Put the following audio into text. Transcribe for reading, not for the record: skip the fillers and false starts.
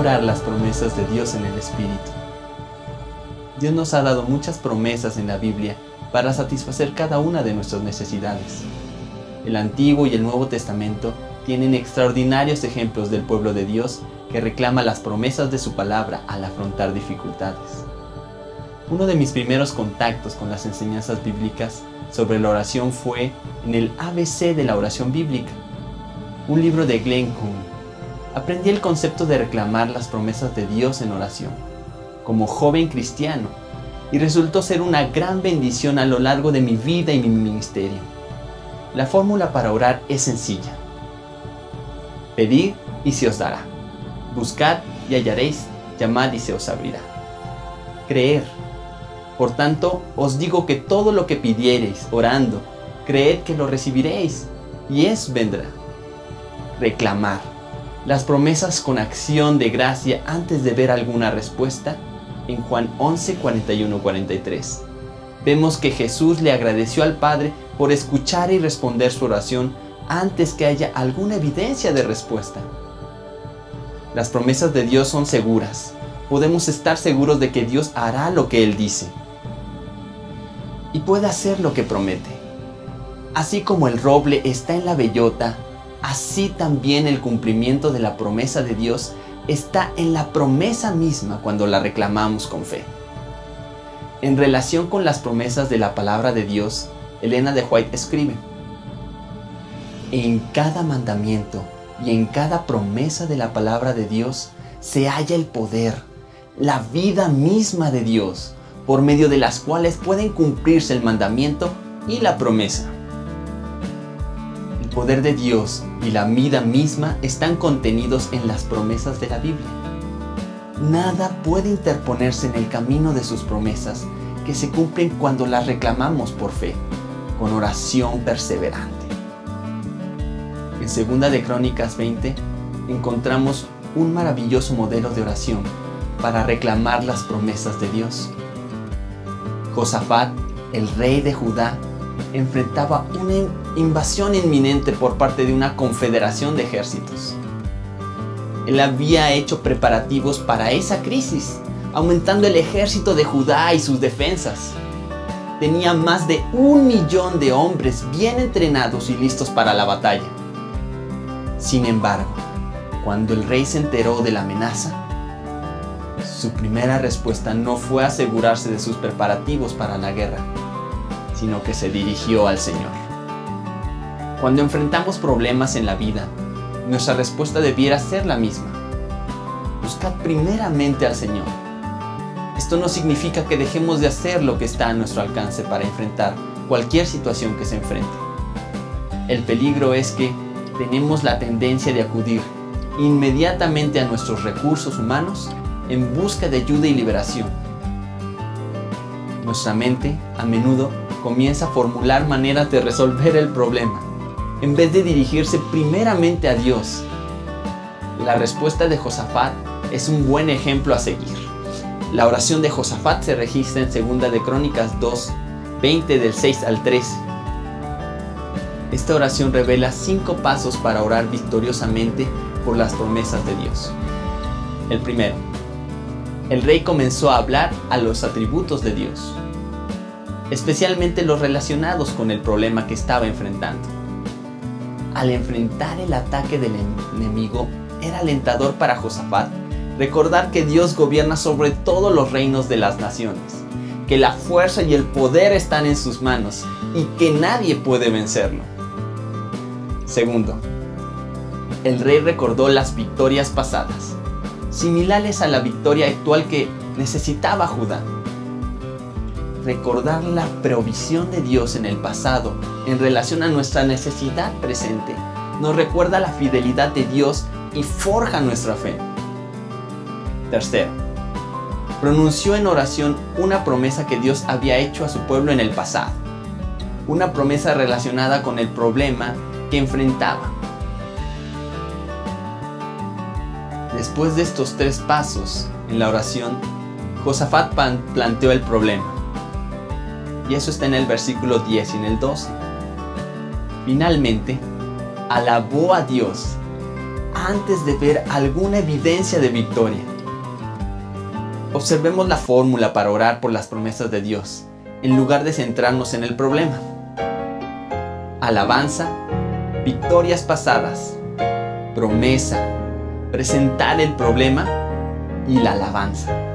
orar las promesas de Dios en el Espíritu. Dios nos ha dado muchas promesas en la Biblia para satisfacer cada una de nuestras necesidades. El Antiguo y el Nuevo Testamento tienen extraordinarios ejemplos del pueblo de Dios que reclama las promesas de su palabra al afrontar dificultades. Uno de mis primeros contactos con las enseñanzas bíblicas sobre la oración fue en el ABC de la oración bíblica, un libro de Glenn Cohn. Aprendí el concepto de reclamar las promesas de Dios en oración, como joven cristiano, y resultó ser una gran bendición a lo largo de mi vida y mi ministerio. La fórmula para orar es sencilla. Pedid y se os dará. Buscad y hallaréis. Llamad y se os abrirá. Creer. Por tanto, os digo que todo lo que pidiereis orando, creed que lo recibiréis, y eso vendrá. Reclamar. Las promesas con acción de gracia antes de ver alguna respuesta. En Juan 11, 41-43. Vemos que Jesús le agradeció al Padre por escuchar y responder su oración antes que haya alguna evidencia de respuesta. Las promesas de Dios son seguras. Podemos estar seguros de que Dios hará lo que Él dice. Y puede hacer lo que promete. Así como el roble está en la bellota, así también el cumplimiento de la promesa de Dios está en la promesa misma cuando la reclamamos con fe. En relación con las promesas de la palabra de Dios, Elena de White escribe: en cada mandamiento y en cada promesa de la palabra de Dios se halla el poder, la vida misma de Dios, por medio de las cuales pueden cumplirse el mandamiento y la promesa. El poder de Dios y la vida misma están contenidos en las promesas de la Biblia. Nada puede interponerse en el camino de sus promesas, que se cumplen cuando las reclamamos por fe, con oración perseverante. En 2 de Crónicas 20 encontramos un maravilloso modelo de oración para reclamar las promesas de Dios. Josafat, el rey de Judá, enfrentaba una invasión inminente por parte de una confederación de ejércitos. Él había hecho preparativos para esa crisis, aumentando el ejército de Judá y sus defensas. Tenía más de 1 millón de hombres bien entrenados y listos para la batalla. Sin embargo, cuando el rey se enteró de la amenaza, su primera respuesta no fue asegurarse de sus preparativos para la guerra, sino que se dirigió al Señor. Cuando enfrentamos problemas en la vida, nuestra respuesta debiera ser la misma. Buscad primeramente al Señor. Esto no significa que dejemos de hacer lo que está a nuestro alcance para enfrentar cualquier situación que se enfrente. El peligro es que tenemos la tendencia de acudir inmediatamente a nuestros recursos humanos en busca de ayuda y liberación. Nuestra mente, a menudo, comienza a formular maneras de resolver el problema, en vez de dirigirse primeramente a Dios. La respuesta de Josafat es un buen ejemplo a seguir. La oración de Josafat se registra en 2 de Crónicas 2, 20 del 6 al 13. Esta oración revela 5 pasos para orar victoriosamente por las promesas de Dios. El primero, el rey comenzó a hablar a los atributos de Dios, especialmente los relacionados con el problema que estaba enfrentando. Al enfrentar el ataque del enemigo, era alentador para Josafat recordar que Dios gobierna sobre todos los reinos de las naciones, que la fuerza y el poder están en sus manos y que nadie puede vencerlo. Segundo, el rey recordó las victorias pasadas, similares a la victoria actual que necesitaba Judá. Recordar la provisión de Dios en el pasado en relación a nuestra necesidad presente nos recuerda la fidelidad de Dios y forja nuestra fe. Tercero, pronunció en oración una promesa que Dios había hecho a su pueblo en el pasado, una promesa relacionada con el problema que enfrentaba. Después de estos 3 pasos en la oración, Josafat planteó el problema. Y eso está en el versículo 10 y en el 12. Finalmente, alabó a Dios antes de ver alguna evidencia de victoria. Observemos la fórmula para orar por las promesas de Dios, en lugar de centrarnos en el problema. Alabanza, victorias pasadas, promesa, presentar el problema y la alabanza.